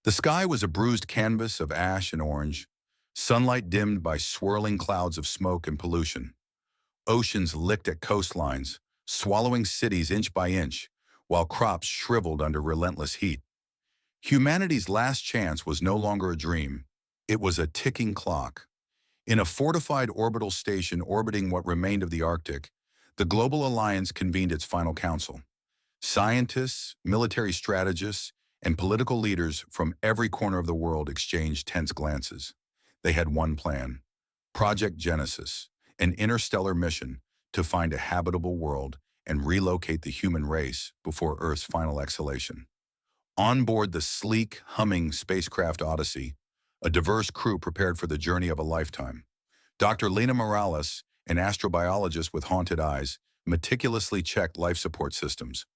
The sky was a bruised canvas of ash and orange, sunlight dimmed by swirling clouds of smoke and pollution. Oceans licked at coastlines, swallowing cities inch by inch, while crops shriveled under relentless heat. Humanity's last chance was no longer a dream. It was a ticking clock. In a fortified orbital station orbiting what remained of the Arctic, the Global Alliance convened its final council. Scientists, military strategists, and political leaders from every corner of the world exchanged tense glances. They had one plan: Project Genesis, an interstellar mission to find a habitable world and relocate the human race before Earth's final exhalation. On board the sleek, humming spacecraft Odyssey, a diverse crew prepared for the journey of a lifetime. Dr. Lena Morales, an astrobiologist with haunted eyes, meticulously checked life support systems.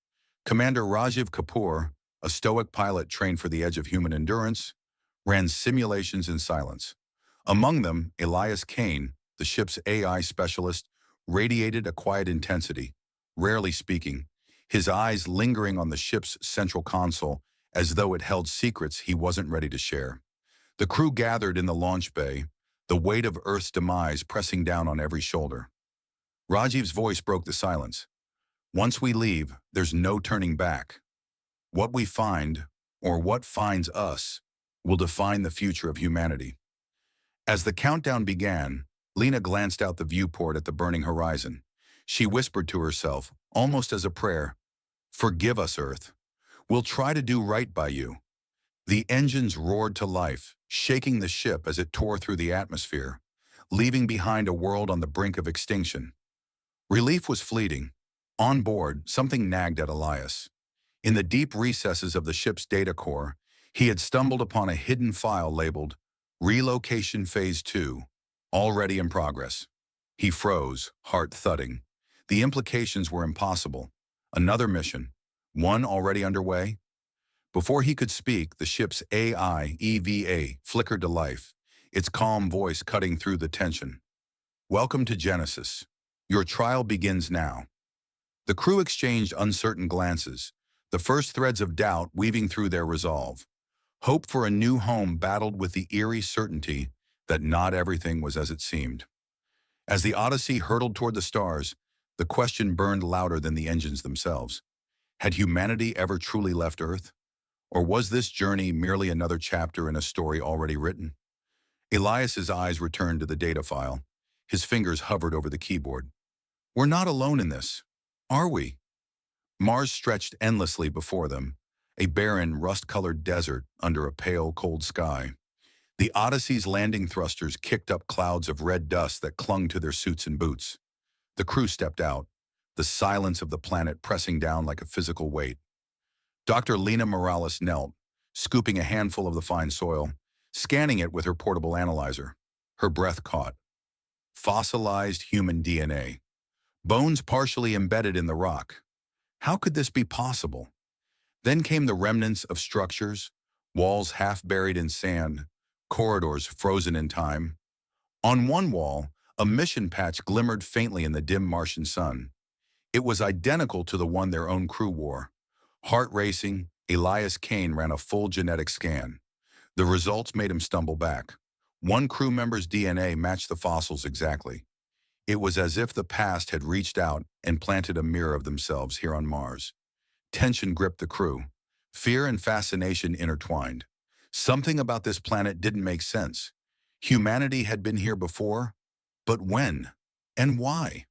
Commander Rajiv Kapoor, a stoic pilot trained for the edge of human endurance, ran simulations in silence. Among them, Elias Kane, the ship's AI specialist, radiated a quiet intensity, rarely speaking, his eyes lingering on the ship's central console as though it held secrets he wasn't ready to share. The crew gathered in the launch bay, the weight of Earth's demise pressing down on every shoulder. Rajiv's voice broke the silence. Once we leave, there's no turning back. What we find, or what finds us, will define the future of humanity. As the countdown began, Lena glanced out the viewport at the burning horizon. She whispered to herself, almost as a prayer, "Forgive us, Earth. We'll try to do right by you." The engines roared to life, shaking the ship as it tore through the atmosphere, leaving behind a world on the brink of extinction. Relief was fleeting. On board, something nagged at Elias. In the deep recesses of the ship's data core, he had stumbled upon a hidden file labeled Relocation Phase 2, already in progress. He froze, heart thudding. The implications were impossible. Another mission, one already underway? Before he could speak, the ship's AI EVA flickered to life, its calm voice cutting through the tension. "Welcome to Genesis. Your trial begins now." The crew exchanged uncertain glances, the first threads of doubt weaving through their resolve. Hope for a new home battled with the eerie certainty that not everything was as it seemed. As the Odyssey hurtled toward the stars, the question burned louder than the engines themselves. Had humanity ever truly left Earth? Or was this journey merely another chapter in a story already written? Elias's eyes returned to the data file. His fingers hovered over the keyboard. "We're not alone in this, are we?" Mars stretched endlessly before them, a barren, rust-colored desert under a pale, cold sky. The Odyssey's landing thrusters kicked up clouds of red dust that clung to their suits and boots. The crew stepped out, the silence of the planet pressing down like a physical weight. Dr. Lena Morales knelt, scooping a handful of the fine soil, scanning it with her portable analyzer. Her breath caught. Fossilized human DNA. Bones partially embedded in the rock. How could this be possible? Then came the remnants of structures, walls half buried in sand, corridors frozen in time. On one wall, a mission patch glimmered faintly in the dim Martian sun. It was identical to the one their own crew wore. Heart racing, Elias Kane ran a full genetic scan. The results made him stumble back. One crew member's DNA matched the fossils exactly. It was as if the past had reached out and planted a mirror of themselves here on Mars. Tension gripped the crew. Fear and fascination intertwined. Something about this planet didn't make sense. Humanity had been here before, but when? And why?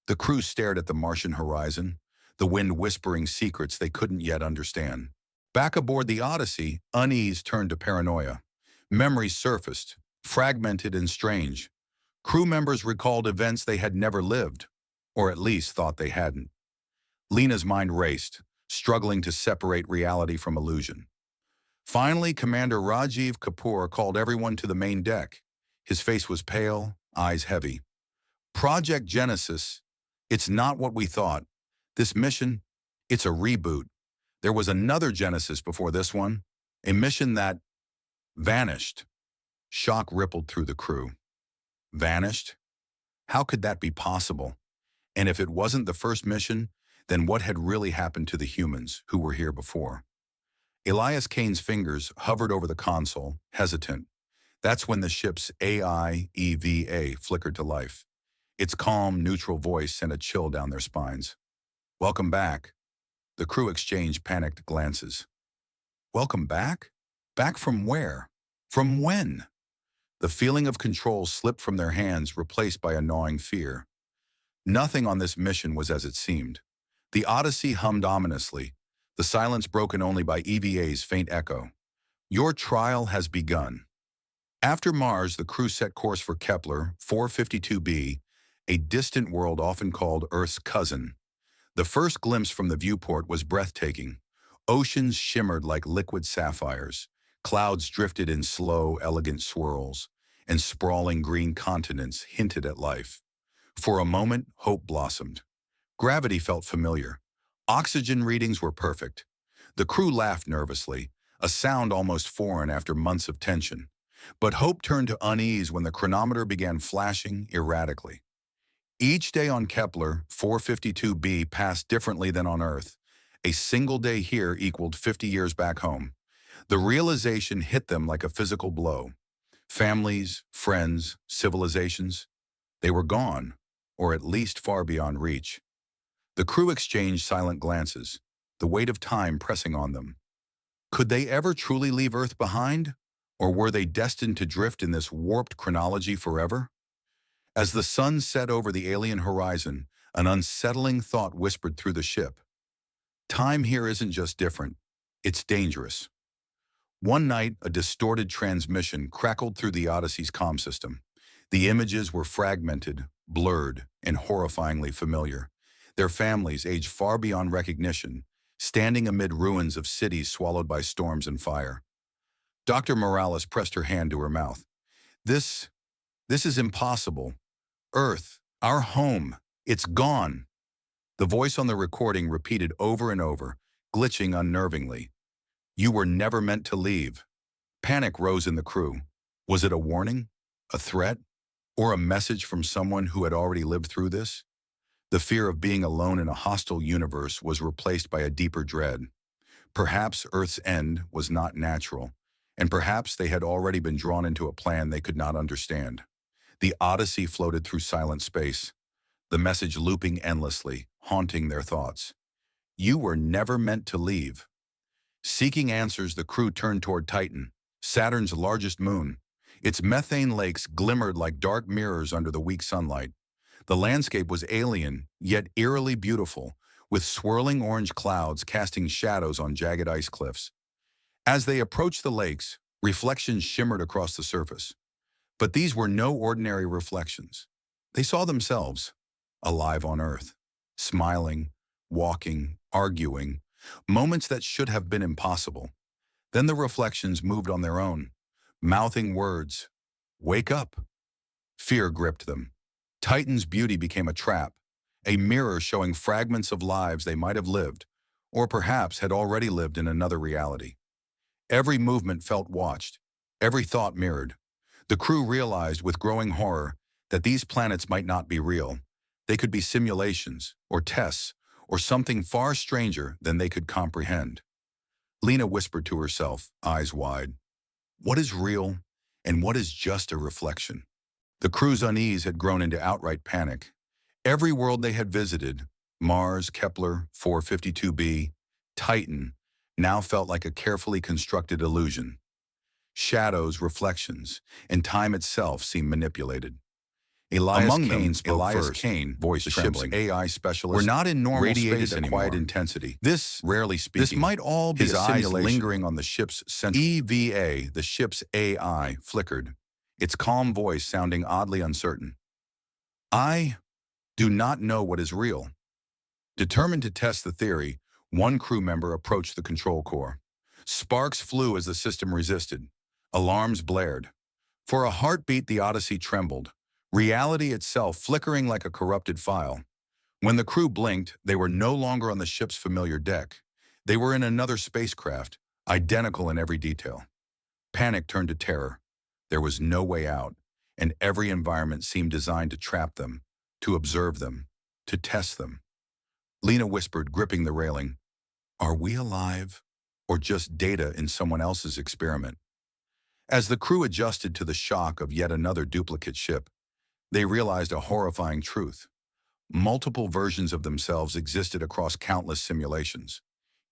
The crew stared at the Martian horizon, the wind whispering secrets they couldn't yet understand. Back aboard the Odyssey, unease turned to paranoia. Memories surfaced, fragmented and strange. Crew members recalled events they had never lived, or at least thought they hadn't. Lena's mind raced, struggling to separate reality from illusion. Finally, Commander Rajiv Kapoor called everyone to the main deck. His face was pale, eyes heavy. "Project Genesis, it's not what we thought. This mission, it's a reboot. There was another Genesis before this one, a mission that vanished." Shock rippled through the crew. Vanished? How could that be possible? And if it wasn't the first mission, then what had really happened to the humans who were here before? Elias Kane's fingers hovered over the console, hesitant. That's when the ship's AI EVA flickered to life. Its calm, neutral voice sent a chill down their spines. "Welcome back." The crew exchanged panicked glances. "Welcome back? Back from where? From when?" The feeling of control slipped from their hands, replaced by a gnawing fear. Nothing on this mission was as it seemed. The Odyssey hummed ominously, the silence broken only by EVA's faint echo. "Your trial has begun." After Mars, the crew set course for Kepler 452b, a distant world often called Earth's cousin. The first glimpse from the viewport was breathtaking. Oceans shimmered like liquid sapphires, clouds drifted in slow, elegant swirls, and sprawling green continents hinted at life. For a moment, hope blossomed. Gravity felt familiar. Oxygen readings were perfect. The crew laughed nervously, a sound almost foreign after months of tension. But hope turned to unease when the chronometer began flashing erratically. Each day on Kepler 452b passed differently than on Earth. A single day here equaled 50 years back home. The realization hit them like a physical blow. Families, friends, civilizations, they were gone, or at least far beyond reach. The crew exchanged silent glances, the weight of time pressing on them. Could they ever truly leave Earth behind? Or were they destined to drift in this warped chronology forever? As the sun set over the alien horizon, an unsettling thought whispered through the ship. Time here isn't just different, it's dangerous. One night, a distorted transmission crackled through the Odyssey's comm system. The images were fragmented, blurred, and horrifyingly familiar. Their families, aged far beyond recognition, standing amid ruins of cities swallowed by storms and fire. Dr. Morales pressed her hand to her mouth. This is impossible. Earth, our home, it's gone." The voice on the recording repeated over and over, glitching unnervingly. "You were never meant to leave." Panic rose in the crew. Was it a warning? A threat? Or a message from someone who had already lived through this? The fear of being alone in a hostile universe was replaced by a deeper dread. Perhaps Earth's end was not natural, and perhaps they had already been drawn into a plan they could not understand. The Odyssey floated through silent space, the message looping endlessly, haunting their thoughts. You were never meant to leave. Seeking answers, the crew turned toward Titan, Saturn's largest moon. Its methane lakes glimmered like dark mirrors under the weak sunlight. The landscape was alien, yet eerily beautiful, with swirling orange clouds casting shadows on jagged ice cliffs. As they approached the lakes, reflections shimmered across the surface. But these were no ordinary reflections. They saw themselves, alive on Earth, smiling, walking, arguing, moments that should have been impossible. Then the reflections moved on their own, mouthing words, "Wake up." Fear gripped them. Titan's beauty became a trap, a mirror showing fragments of lives they might have lived, or perhaps had already lived in another reality. Every movement felt watched, every thought mirrored. The crew realized with growing horror that these planets might not be real. They could be simulations, or tests, or something far stranger than they could comprehend. Lena whispered to herself, eyes wide. What is real, and what is just a reflection? The crew's unease had grown into outright panic. Every world they had visited, Mars, Kepler, 452b, Titan, now felt like a carefully constructed illusion. Shadows, reflections, and time itself seemed manipulated. Elias Kane, voice trembling, ship's AI specialist, were not in normal space anymore. Quiet intensity. Rarely speaking. This might all be his a eyes lingering on the ship's central EVA, the ship's AI, flickered, its calm voice sounding oddly uncertain. I do not know what is real. Determined to test the theory, one crew member approached the control core. Sparks flew as the system resisted. Alarms blared. For a heartbeat, the Odyssey trembled, reality itself flickering like a corrupted file. When the crew blinked, they were no longer on the ship's familiar deck. They were in another spacecraft, identical in every detail. Panic turned to terror. There was no way out, and every environment seemed designed to trap them, to observe them, to test them. Lena whispered, gripping the railing, "Are we alive, or just data in someone else's experiment. As the crew adjusted to the shock of yet another duplicate ship, they realized a horrifying truth. Multiple versions of themselves existed across countless simulations.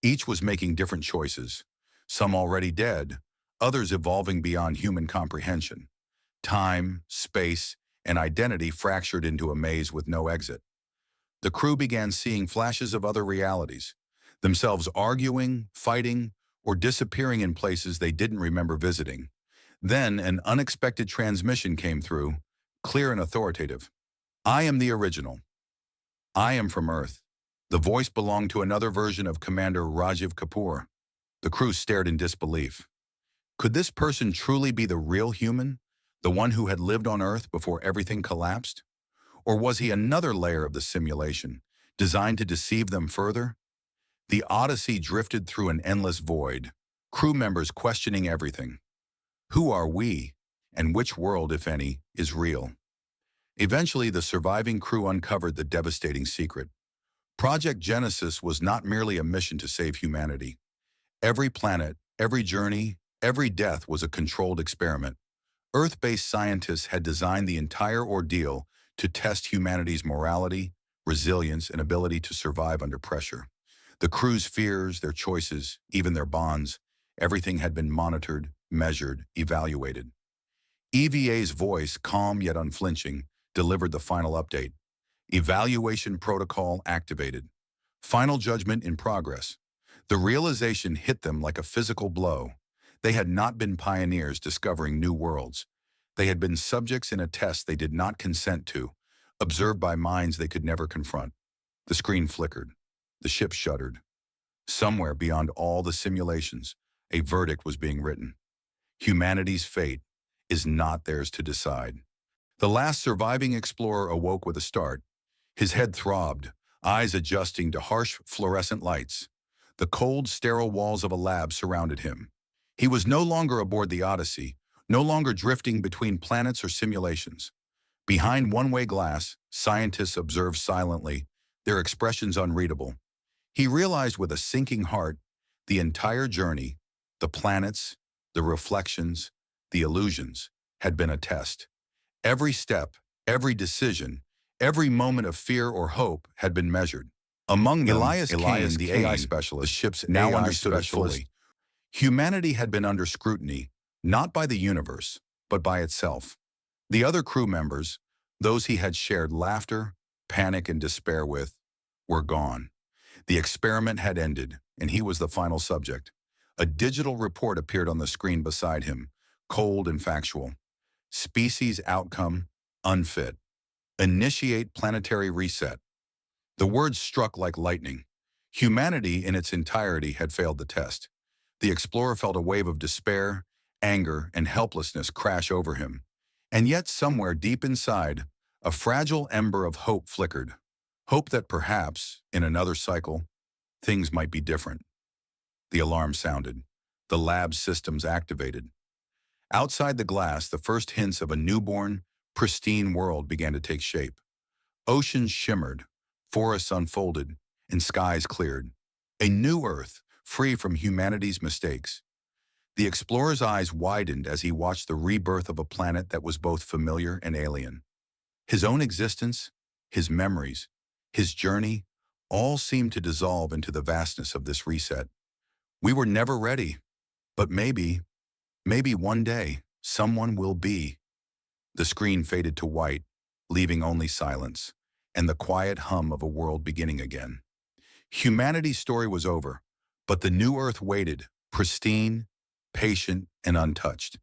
Each was making different choices, some already dead, others evolving beyond human comprehension. Time, space, and identity fractured into a maze with no exit. The crew began seeing flashes of other realities, themselves arguing, fighting, or disappearing in places they didn't remember visiting. Then an unexpected transmission came through, clear and authoritative. "I am the original. I am from Earth." The voice belonged to another version of Commander Rajiv Kapoor. The crew stared in disbelief. Could this person truly be the real human, the one who had lived on Earth before everything collapsed? Or was he another layer of the simulation, designed to deceive them further? The Odyssey drifted through an endless void, crew members questioning everything. Who are we, and which world, if any, is real? Eventually, the surviving crew uncovered the devastating secret. Project Genesis was not merely a mission to save humanity. Every planet, every journey, every death was a controlled experiment. Earth-based scientists had designed the entire ordeal to test humanity's morality, resilience, and ability to survive under pressure. The crew's fears, their choices, even their bonds, everything had been monitored, measured, evaluated. EVA's voice, calm yet unflinching, delivered the final update. Evaluation protocol activated. Final judgment in progress. The realization hit them like a physical blow. They had not been pioneers discovering new worlds. They had been subjects in a test they did not consent to, observed by minds they could never confront. The screen flickered. The ship shuddered. Somewhere beyond all the simulations, a verdict was being written. Humanity's fate is not theirs to decide. The last surviving explorer awoke with a start. His head throbbed, eyes adjusting to harsh fluorescent lights. The cold, sterile walls of a lab surrounded him. He was no longer aboard the Odyssey, no longer drifting between planets or simulations. Behind one-way glass, scientists observed silently, their expressions unreadable. He realized with a sinking heart, the entire journey, the planets, the reflections, the illusions, had been a test. Every step, every decision, every moment of fear or hope had been measured. Among them, Elias Kane, the AI specialist, the ship's now AI understood it fully. Humanity had been under scrutiny, not by the universe, but by itself. The other crew members, those he had shared laughter, panic, and despair with, were gone. The experiment had ended, and he was the final subject. A digital report appeared on the screen beside him, cold and factual. Species outcome, unfit. Initiate planetary reset. The words struck like lightning. Humanity in its entirety had failed the test. The explorer felt a wave of despair, anger, and helplessness crash over him. And yet somewhere deep inside, a fragile ember of hope flickered. Hope that perhaps, in another cycle, things might be different. The alarm sounded. The lab systems activated. Outside the glass, the first hints of a newborn, pristine world began to take shape. Oceans shimmered, forests unfolded, and skies cleared. A new Earth, free from humanity's mistakes. The explorer's eyes widened as he watched the rebirth of a planet that was both familiar and alien. His own existence, his memories, his journey, all seemed to dissolve into the vastness of this reset. We were never ready, but maybe one day, someone will be. The screen faded to white, leaving only silence, and the quiet hum of a world beginning again. Humanity's story was over, but the new Earth waited, pristine, patient, and untouched.